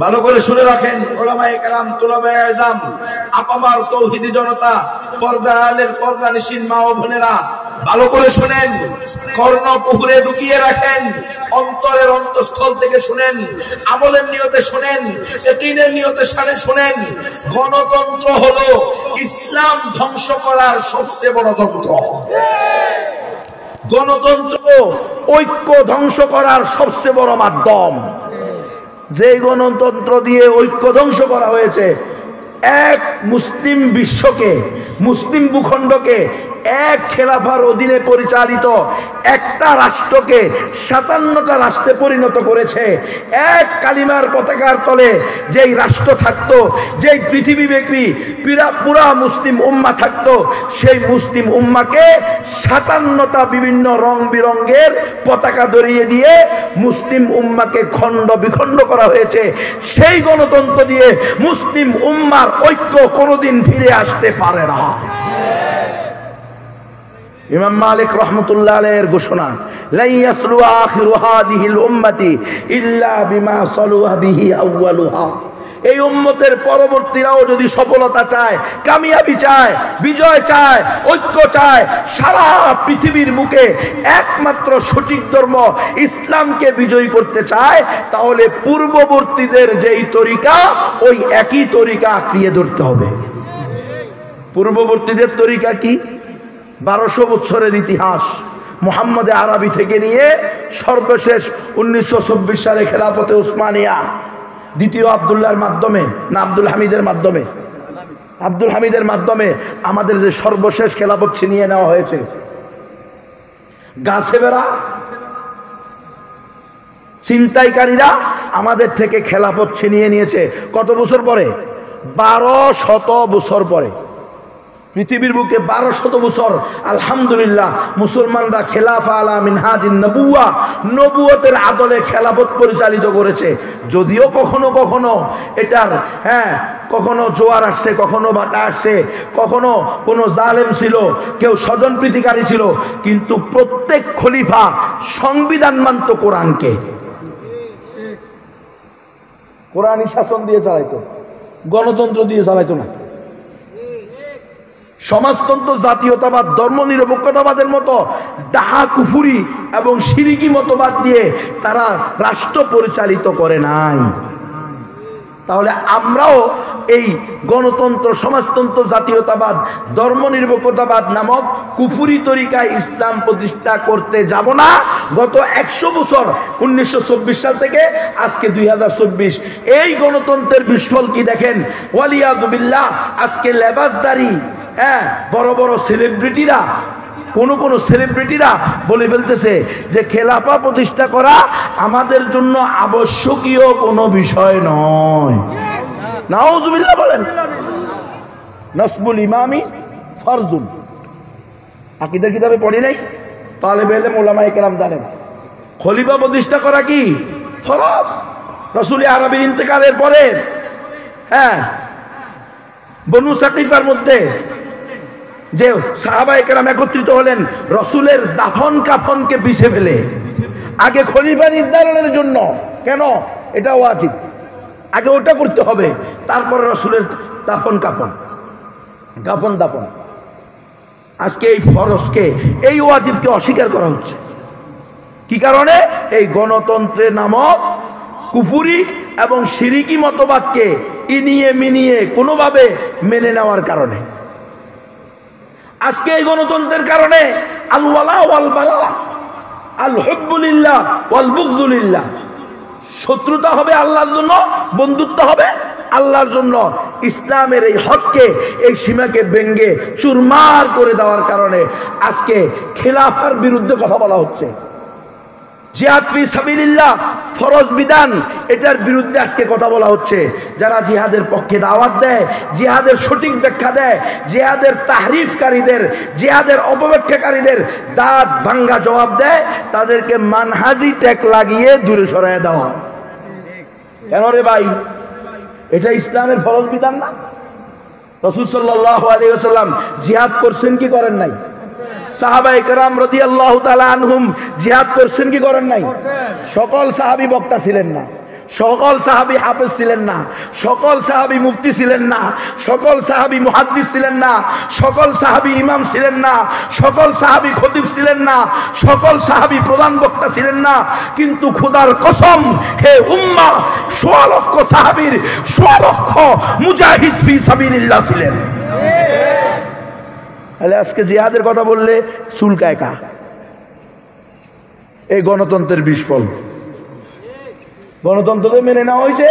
ভালো করে শুনে রাখেন উলামায়ে কেরাম, তুলাবায়ে ইলম, আপামার তৌহিদি জনতা, পর্দার আলের পর্দানিশীন মা ও বোনেরা, ভালো করে শুনেন, কর্ণকুহরে ঢুকিয়ে রাখেন, অন্তরের অন্তঃস্থল থেকে শুনেন, আমলের নিয়তে শুনেন, ইয়াকিনের নিয়তে শুনেন। গণতন্ত্র হলো ইসলাম ধ্বংস করার সবচেয়ে বড় যন্ত্র। গণতন্ত্র ঐক্য ধ্বংস করার সবচেয়ে বড় মাধ্যম। যে গণতন্ত্র দিয়ে ঐক্য ধ্বংস করা হয়েছে, এক মুসলিম বিশ্বকে, মুসলিম ভূখণ্ডকে এক খেলাফার অধীনে পরিচালিত একটা রাষ্ট্রকে 57টা রাষ্ট্রে পরিণত করেছে। এক কালিমার পতাকার তলে যেই রাষ্ট্র থাকতো, যেই পৃথিবীব্যাপী পুরা মুসলিম উম্মা থাকতো, সেই মুসলিম উম্মাকে 57টা বিভিন্ন রং বিরঙ্গের পতাকা ধরিয়ে দিয়ে মুসলিম উম্মাকে খণ্ড বিখণ্ড করা হয়েছে। সেই গণতন্ত্র দিয়ে মুসলিম উম্মার ঐক্য কোনোদিন ফিরে আসতে পারে না। ইমাম মালিক রহমতুল্লাহ আলাইহির ঘোষণা, লা ইয়াসলু আখিরু হাদিহিল উম্মতি ইল্লা বিমা সালুহা বিহি আউয়ালুহা। এই উম্মতের পরবর্তীরাও যদি সফলতা চায়, কামিয়াবি চায়, বিজয় চায়, ঐক্য চায়, সারা পৃথিবীর বুকে একমাত্র সঠিক ধর্ম ইসলামকে বিজয়ী করতে চায়, তাহলে পূর্ববর্তীদের যেই তরিকা, ওই একই তরিকা আঁকড়িয়ে ধরতে হবে। পূর্ববর্তীদের তরিকা কি? 1200 বছরের ইতিহাস, মুহাম্মদ আরবি থেকে নিয়ে সর্বশেষ 1924 সালে খেলাফতে উসমানিয়া, দ্বিতীয় আব্দুল্লাহর মাধ্যমে না আব্দুল হামিদের মাধ্যমে, আব্দুল হামিদের মাধ্যমে আমাদের যে সর্বশেষ খেলাফত ছিনিয়ে নেওয়া হয়েছে। গাছেবেরা, ছিনতাইকারীরা আমাদের থেকে খেলাফত ছিনিয়ে নিয়েছে কত বছর পরে? 1200 বছর পরে। পৃথিবীর বুকে 1200 বছর আলহামদুলিল্লাহ মুসলমানরা খেলাফা আলা মিনহাজিন নবুয়া, নবুয়তের আদলে খেলাফত পরিচালিত করেছে। যদিও কখনো কখনো এটার কখনো জোয়ার আসছে, কখনো বাটা আসছে, কখনো কোনো জালেম ছিল, কেউ স্বজনপ্রীতিকারী ছিল, কিন্তু প্রত্যেক খলিফা সংবিধান মানত কোরআনকে, কোরআনই শাসন দিয়ে চালাইতো, গণতন্ত্র দিয়ে চালাইতো না। সমাজতন্ত্র, জাতীয়তাবাদ, ধর্মনিরপেক্ষতাবাদের মতো ডাহা কুফুরি এবং শিরিকি মতবাদ দিয়ে তারা রাষ্ট্র পরিচালিত করে নাই। তাহলে আমরাও এই গণতন্ত্র, সমাজতন্ত্র, জাতীয়তাবাদ, ধর্মনিরপেক্ষতাবাদ নামক কুফুরি তরিকায় ইসলাম প্রতিষ্ঠা করতে যাব না। গত 100 বছর 1924 সাল থেকে আজকে 2024, এই গণতন্ত্রের বিস্ফল কি দেখেন। ওয়ালিয়াযু বিল্লাহ, আজকে লেবাসদারি বড় বড় সেলিব্রিটিরা, কোন সেলিব্রিটিরা বলে ফেলতেছে যে খেলাফা প্রতিষ্ঠা করা আমাদের জন্য আবশ্যকীয় কোনো বিষয় নয়। নাউযুবিল্লাহ বলেন। নাসবুল ইমামি ফরজুন, আকীদা কিতাবে পড়ি নাই? তালেবে ইলম উলামায়ে কেরাম জানেন খলিফা প্রতিষ্ঠা করা কি ফরজ। রাসূল আরবির ইন্তেকালের পরে বনু সাকিফার মধ্যে যে সাহাবায়ে কেরাম একত্রিত হলেন রাসূলের দাফন কাফনকে পিছে ফেলে, আগে খলিফা নির্ধারণের জন্য। কেন? এটা ওয়াজিব, আগে ওটা করতে হবে, তারপরে রাসূলের দাফন কাফন, দাফন। আজকে এই ফরজকে, এই ওয়াজিবকে অস্বীকার করা হচ্ছে। কি কারণে? এই গণতন্ত্রের নামক কুফুরি এবং শিরিকি মতবাদকে ইনিয়ে মিনিয়ে কোনোভাবে মেনে নেওয়ার কারণে। আজকে এই গণতন্ত্রের কারণে আল ওয়ালা ওয়াল বারা, আল হুব্বু লিল্লাহ ওয়াল বুগযু লিল্লাহ, শত্রুতা হবে আল্লাহর জন্য, বন্ধুত্ব হবে আল্লাহর জন্য। ইসলামের এই হককে, এই সীমাকে ভেঙে চুরমার করে দেওয়ার কারণে আজকে খেলাফার বিরুদ্ধে কথা বলা হচ্ছে। জিহাদ ফি সাবিলিল্লাহ ফরজ বিধান, এটার বিরুদ্ধে আজকে কথা বলা হচ্ছে। যারা জিহাদের পক্ষে দাওয়াত দেয়, জিহাদের সঠিক ব্যাখ্যা দেয়, জিহাদের তাহরিফকারীদের, জিহাদের অপব্যাখ্যাকারীদের দাঁত ভাঙ্গা জবাব দেয়, তাদেরকে মানহাজি ট্যাগ লাগিয়ে দূরে সরায় দেওয়া। কেন রে ভাই? এটা ইসলামের ফরজ বিধান না? রাসূল সাল্লাল্লাহু আলাইহি ওয়াসাল্লাম জিহাদ করছেন কি করেন নাই? সাহাবায়ে কেরাম রাদিয়াল্লাহু তাআলা আনহুম জিহাদ করছেন কি করেন নাই? সকল সাহাবী বক্তা ছিলেন না, সকল সাহাবী হাফেজ ছিলেন না, সকল সাহাবী মুফতি ছিলেন না, সকল সাহাবী মুহাদ্দিস ছিলেন না, সকল সাহাবী ইমাম ছিলেন না, সকল সাহাবী খতিব ছিলেন না, সকল সাহাবী প্রধান বক্তা ছিলেন না। কিন্তু খোদার কসম, হে উম্মাহ, ১৬ লক্ষ সাহাবীর ১৬ লক্ষ মুজাহিদ ফি সাবিলিল্লাহ ছিলেন। তাহলে আজকে জিহাদের কথা বললে চুলকায় কা? এই গণতন্ত্রের বিস্ফল। গণতন্ত্রকে মেনে নেওয়া হয়েছে,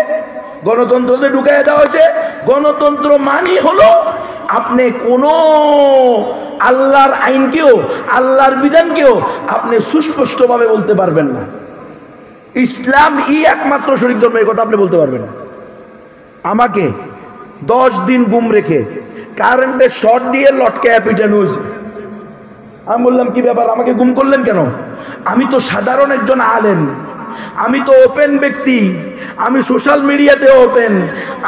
গণতন্ত্রতে ঢুকাই দেওয়া হয়েছে। গণতন্ত্র মানি হলো আপনি কোন আল্লাহর আইনকেও, আল্লাহর বিধানকেও আপনি সুস্পষ্টভাবে বলতে পারবেন না। ইসলাম একমাত্র শরীক ধর্ম, এই কথা আপনি বলতে পারবেন না। আমাকে 10 দিন গুম রেখে কারেন্টের শর্ট দিয়ে লটকায় পিটানো হয়েছে। আমি বললাম কি ব্যাপার, আমাকে গুম করলেন কেন? আমি তো সাধারণ একজন আলেম, আমি তো ওপেন ব্যক্তি, আমি সোশ্যাল মিডিয়াতে ওপেন,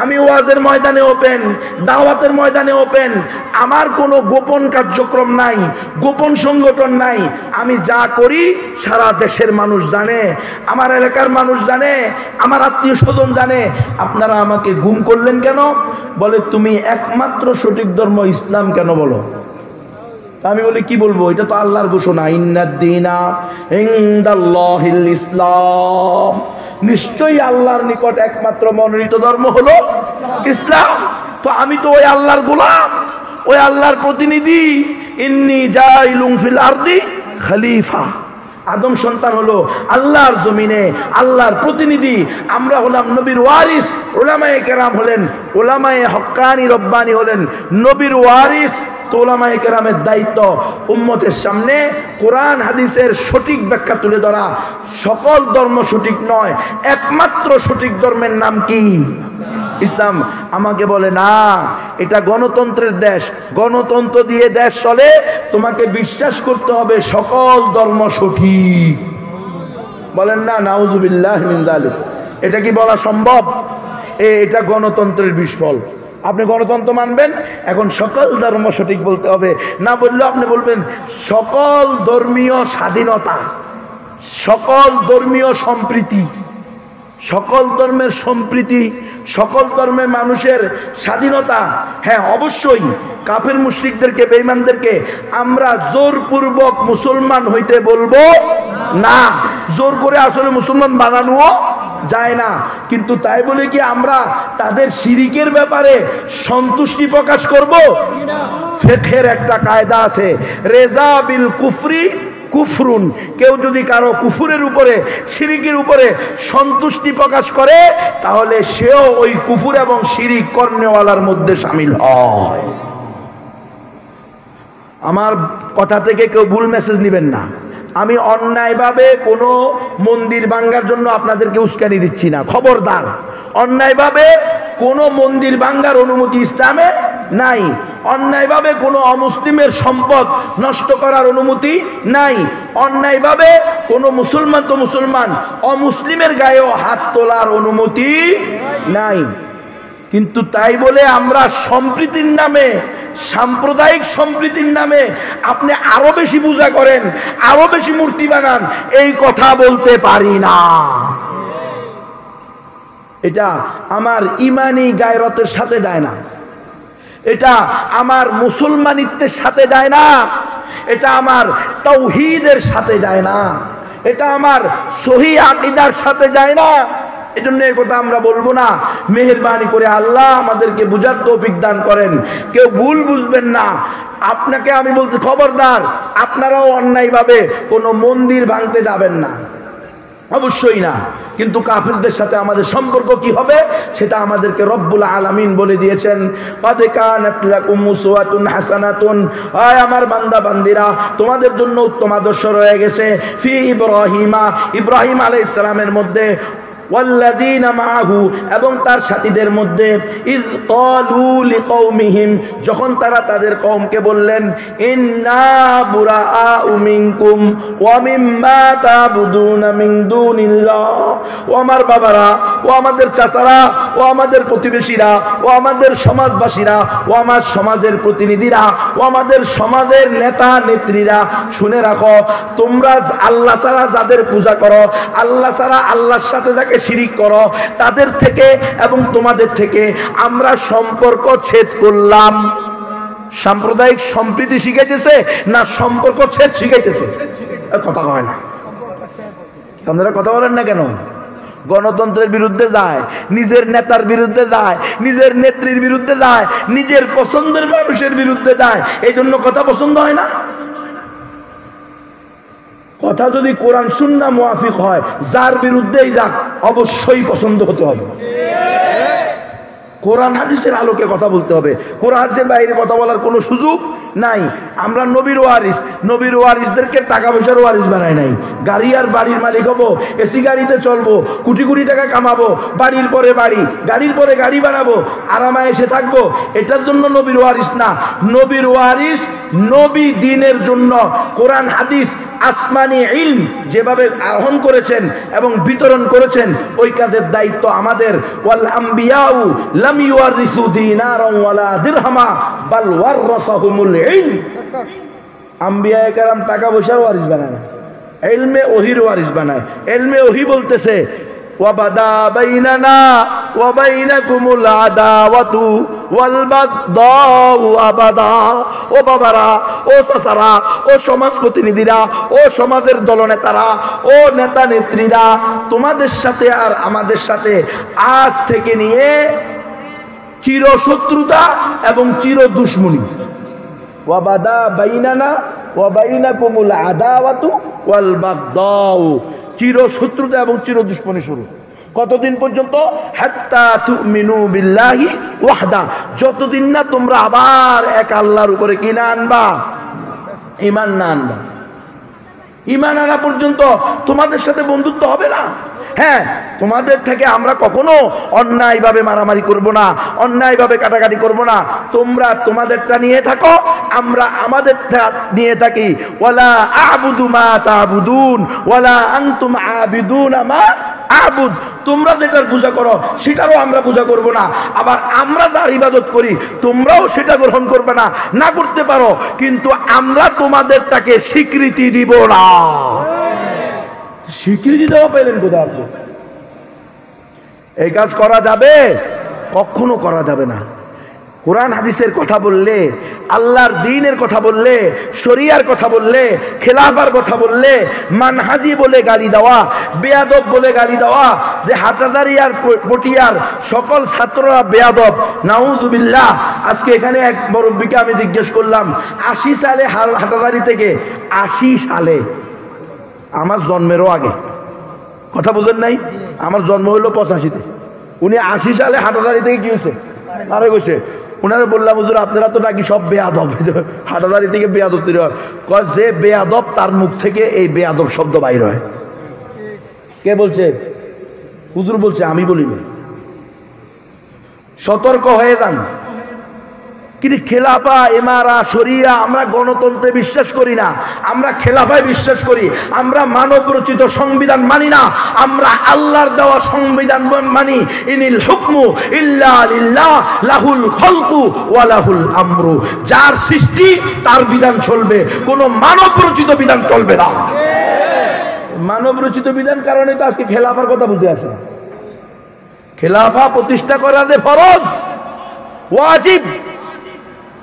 আমি ওয়াজের ময়দানে ওপেন, দাওয়াতের ময়দানে ওপেন। আমার কোনো গোপন কার্যক্রম নাই, গোপন সংগঠন নাই। আমি যা করি সারা দেশের মানুষ জানে, আমার এলাকার মানুষ জানে, আমার আত্মীয় স্বজন জানে। আপনারা আমাকে গুম করলেন কেন? বলে তুমি একমাত্র সঠিক ধর্ম ইসলাম কেন বলো? আমি বলি কি বলবো, এটা তো আল্লাহর ঘোষণা, ইন্নাদ-দীনা ইনদাল্লাহিল ইসলাম, নিশ্চয়ই আল্লাহর নিকট একমাত্র মনোনীত ধর্ম হলো ইসলাম। তো আমি তো ওই আল্লাহর গোলাম, ওই আল্লাহর প্রতিনিধি। ইন্নী জাইলুন ফিল আরদি খলিফা, আদম সন্তান হলো আল্লাহর জমিনে আল্লাহর প্রতিনিধি। আমরা হলাম নবীর ওয়ারিস। উলামায়ে কেরাম হলেন, উলামায়ে হক্কানি রব্বানি হলেন নবীর ওয়ারিস। তো উলামায়ে কেরামের দায়িত্ব উম্মতের সামনে কোরআন হাদিসের সঠিক ব্যাখ্যা তুলে ধরা। সকল ধর্ম সঠিক নয়, একমাত্র সঠিক ধর্মের নাম কি? ইসলাম। আমাকে বলে না, এটা গণতন্ত্রের দেশ, গণতন্ত্র দিয়ে দেশ চলে, তোমাকে বিশ্বাস করতে হবে সকল ধর্ম সঠিক। বলেন না নাউজুবিল্লাহ মিন যালিক। এটা কি বলা সম্ভব? এটা গণতন্ত্রের বিস্ফল। আপনি গণতন্ত্র মানবেন, এখন সকল ধর্ম সঠিক বলতে হবে। না বললেও আপনি বলবেন সকল ধর্মীয় স্বাধীনতা, সকল ধর্মীয় সম্প্রীতি, সকল ধর্মের সম্প্রীতি, সকল ধর্মের মানুষের স্বাধীনতা। হ্যাঁ, অবশ্যই কাফের মুশরিকদেরকে, বেঈমানদেরকে আমরা জোরপূর্বক মুসলমান হইতে বলবো না। জোর করে আসলে মুসলমান বানানোও যায় না। কিন্তু তাই বলে কি আমরা তাদের শিরিকের ব্যাপারে সন্তুষ্টি প্রকাশ করব? ফিকহের একটা কায়দা আছে, রেজা বিল কুফরি কুফরুন। কেউ যদি কারো কুফুরের উপরে, শিরিকের উপরে সন্তুষ্টি প্রকাশ করে, তাহলে সেও ওই কুফুর এবং শিরিক করনেওয়ালার মধ্যে শামিল হয়। আমার কথা থেকে কেউ ভুল মেসেজ নেবেন না। আমি অন্যায়ভাবে কোনো মন্দির ভাঙ্গার জন্য আপনাদেরকে উস্কানি দিচ্ছি না, খবরদার। অন্যায়ভাবে কোনো মন্দির ভাঙ্গার অনুমতি ইসলামে নাই। অন্যায়ভাবে কোনো অমুসলিমের সম্পদ নষ্ট করার অনুমতি নাই। অন্যায়ভাবে কোনো মুসলমান তো মুসলমান, অমুসলিমের গায়েও হাত তোলার অনুমতি নাই। কিন্তু তাই বলে আমরা সম্প্রীতির নামে, সাম্প্রদায়িক সম্প্রীতির নামে আপনি আরো বেশি পূজা করেন, আরো বেশি মূর্তি বানান, এই কথা বলতে পারি না। এটা আমার ইমানি গায়রতের সাথে যায় না, এটা আমার মুসলমানিত্বের সাথে যায় না, এটা আমার তাওহীদের সাথে যায় না, এটা আমার সহি আকীদার সাথে যায় না। এজন্য এই কথা আমরা বলবো না। মেহেরবানি করে আল্লাহ আমাদেরকে বুঝার তৌফিক দান করেন। কেউ ভুল বুঝবেন না। আপনাকে আমি বলতে, খবরদার, আপনারাও অন্যায়ভাবে কোনো মন্দির ভাঙতে যাবেন না, অবশ্যই না। কিন্তু কাফিরদের সাথে আমাদের সম্পর্ক কি হবে সেটা আমাদেরকে রব্বুল আলামিন বলে দিয়েছেন। ক্বাদ কানাত লাকুম উসওয়াতুন হাসানাতুন, আয় আমার বান্দা বান্দিরা, তোমাদের জন্য উত্তম আদর্শ রয়ে গেছে ফি ইব্রাহিমা, ইব্রাহিম আলাইহিস সালামের মধ্যে, ওয়াল্লাযীনা মাআহু, এবং তার সাথীদের মধ্যে, ইয ক্বালু লিকওমিহিম, যখন তারা তাদের কওমকে বললেন, ইন্না বুরাআউ মিনকুম ওয়া মিম্মা তা'বুদুনা মিন দুনিল্লাহ, ও আমার বাবারা, ও আমাদের চাচারা, ও আমাদের প্রতিবেশীরা, ও আমাদের সমাজবাসীরা, ও আমার সমাজের প্রতিনিধিরা, ও আমাদের সমাজের নেতা নেত্রীরা, শুনে রাখো, তোমরা আল্লাহ ছাড়া যাদের পূজা করো, আল্লাহ ছাড়া আল্লাহর সাথে যাকে সাথে শিরিক করো, তাদের থেকে এবং তোমাদের থেকে আমরা সম্পর্ক ছেদ করলাম। সাম্প্রদায়িক সম্প্রীতি শিখাইতেছে না সম্পর্ক ছেদ শিখাইতেছে? কথা হয় না, আপনারা কথা বলেন না কেন? গণতন্ত্রের বিরুদ্ধে যায়, নিজের নেতার বিরুদ্ধে যায়, নিজের নেত্রীর বিরুদ্ধে যায়, নিজের পছন্দের মানুষের বিরুদ্ধে যায়, এই জন্য কথা পছন্দ হয় না। কথা যদি কোরআন সুন্নাহ মুআফিক হয়, যার বিরুদ্ধেই যাক অবশ্যই পছন্দ হতে হবে। কোরআন হাদিসের আলোকে কথা বলতে হবে, কোরআন হাদিসের বাইরে কথা বলার কোনো সুযোগ নাই। আমরা নবীর ওয়ারিস, নবীর ওয়ারিসদেরকে টাকা পয়সার ওয়ারিস বানায় নাই। গাড়ি আর বাড়ির মালিক হবো, এসি গাড়িতে চলবো, কোটি কোটি টাকা কামাবো, বাড়ির পরে বাড়ি, গাড়ির পরে গাড়ি বানাবো, আরামায় এসে থাকবো, এটার জন্য নবীর ওয়ারিস না। নবীর ওয়ারিস নবী দ্বীনের জন্য কোরআন হাদিস আসমানি ইলম যেভাবে আহরণ করেছেন এবং বিতরণ করেছেন, ওই কাজের দায়িত্ব আমাদের। ওয়াল আম্বিয়াউ লাম ইউয়ারিসু দিনারান ওয়ালা দিরহামা বাল ওয়ারাসাহুমুল ইলম। আম্বিয়ায়ে কেরাম টাকা পয়সার ওয়ারিস বানায় না, ইলমে ওহির ওয়ারিস বানায়। ইলমে ওহি বলতেছে ওয়াবাদা বাইনানা ওয়া বাইনাকুমুল আদাওয়াতু ওয়াল বাগদাউ আবাদা। ও বাবারা, ও চাচারা, ও সমাজ প্রতিনিধিরা, ও সমাজের দলনেতারা, ও নেতা নেত্রীরা, তোমাদের সাথে আর আমাদের সাথে আজ থেকে নিয়ে চিরশত্রুতা এবং চির দুশ্মনী। ওয়াবাদা বাইনানা ওয়া বাইনাকুমুল আদাওয়াতু ওয়াল বাগদাউ, চিরশত্রুতা এবং চির দুশ্মনী শুরু। কতদিন পর্যন্ত? হাত্তা তুমিনু বিল্লাহি ওয়াহদা, যতদিন না তোমরা আবার এক আল্লাহর উপরে কি না আনবা, ঈমান না আনবা। ঈমান আনা পর্যন্ত তোমাদের সাথে বন্ধুত্ব হবে না। হ্যাঁ, তোমাদের থেকে আমরা কখনো অন্যায়ভাবে মারামারি করব না, অন্যায়ভাবে কাটাকাটি করব না। তোমরা তোমাদেরটা নিয়ে থাকো, আমরা আমাদেরটা নিয়ে থাকি। ওয়ালা আ'বুদু মা তা'বুদুন ওয়ালা আনতুম আবিদুনা মা আ'বুদ। তোমরা যেটার পূজা করো সেটারও আমরা পূজা করব না, আবার আমরা যার ইবাদত করি তোমরাও সেটা গ্রহণ করবে না। না করতে পারো, কিন্তু আমরা তোমাদেরটাকে স্বীকৃতি দিব না। স্বীকৃতি দেওয়া পেলেন কোথায় আপনি? এই কাজ করা যাবে? কখনো করা যাবে না। কোরআন হাদিসের কথা বললে, আল্লাহর দ্বীনের কথা বললে, শরিয়ার কথা বললে, খেলাফার কথা বললে, মানহাজি বলে গালি দেওয়া, বেয়াদব বলে গালি দেওয়া, যে হাটাদারি আর পটিয়ার সকল ছাত্ররা বেয়াদব, নাউজুবিল্লাহ। আজকে এখানে এক মুরব্বিকে আমি জিজ্ঞেস করলাম, 80 সালে হাটাদারি থেকে, 80 সালে আমার জন্মেরও আগে, কথা বলেন নাই, আমার জন্ম হলো 85-তে, উনি 80 সালে হাটাদারি থেকে কি হয়েছে আরে গেছে। ওনারা বললাম, হুজুর আপনারা তো নাকি সব বেয়াদব, হাটাদারি থেকে বেয়াদব তৈরি হয়। কয় যে বেয়াদব তার মুখ থেকে এই বেয়াদব শব্দ বাইর হয়। কে বলছে? হুজুর বলছে, আমি বলিনি। সতর্ক হয়ে যান। কিন্তু খেলাফা, এমারা, শরিয়া, আমরা গণতন্ত্রে বিশ্বাস করি না, আমরা খেলাফায় বিশ্বাস করি। আমরা মানব রচিত সংবিধান মানি না, আমরা আল্লাহর দেওয়া সংবিধান মানি। ইনিল হুকমু ইল্লা লিল্লাহ লাহুল খলকু ওয়া লাহুল আমরু। যার সৃষ্টি তার বিধান চলবে, কোনো মানব রচিত বিধান চলবে না। মানব রচিত বিধান কারণে তো আজকে খেলাফার কথা বুঝে আসে। খেলাফা প্রতিষ্ঠা করা যে ফরজ, ওয়াজিব,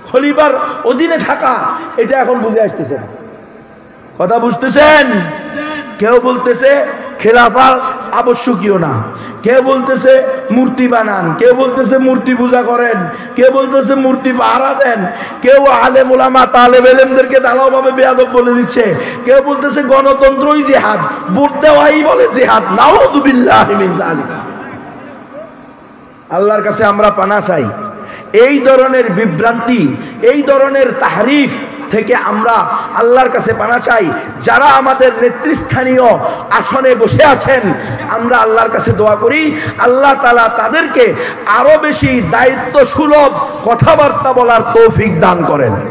খলিফার অধীনে থাকা, এটা এখন বুঝে আসতেছে না। কথা বুঝতেছেন? কেউ বলতেছে খেলাফা আবশ্যকীয় না, কেউ বলতেছে মূর্তি বানান, কেউ বলতেছে মূর্তি পূজা করেন, কেউ বলতেছে মূর্তি পাহারা দেন, কেউ আলেম ওলামা তালেব ইলমদেরকে ঢালাওভাবে বেয়াদব বলে দিচ্ছে, কেউ বলতেছে গণতন্ত্রই জিহাদ, ভোট দেওয়াই বলে জিহাদ। নাউযুবিল্লাহি মিন যালিক। আল্লাহর কাছে আমরা পানা চাই। এই ধরনের বিভ্রান্তি, এই ধরনের তাহরিফ থেকে আমরা আল্লাহর কাছে পানা চাই। যারা আমাদের নেতৃস্থানীয় আসনে বসে আছেন, আমরা আল্লাহর কাছে দোয়া করি আল্লাহ তাআলা তাদেরকে আরো বেশি দায়িত্ব সুলভ কথাবার্তা বলার তৌফিক দান করেন।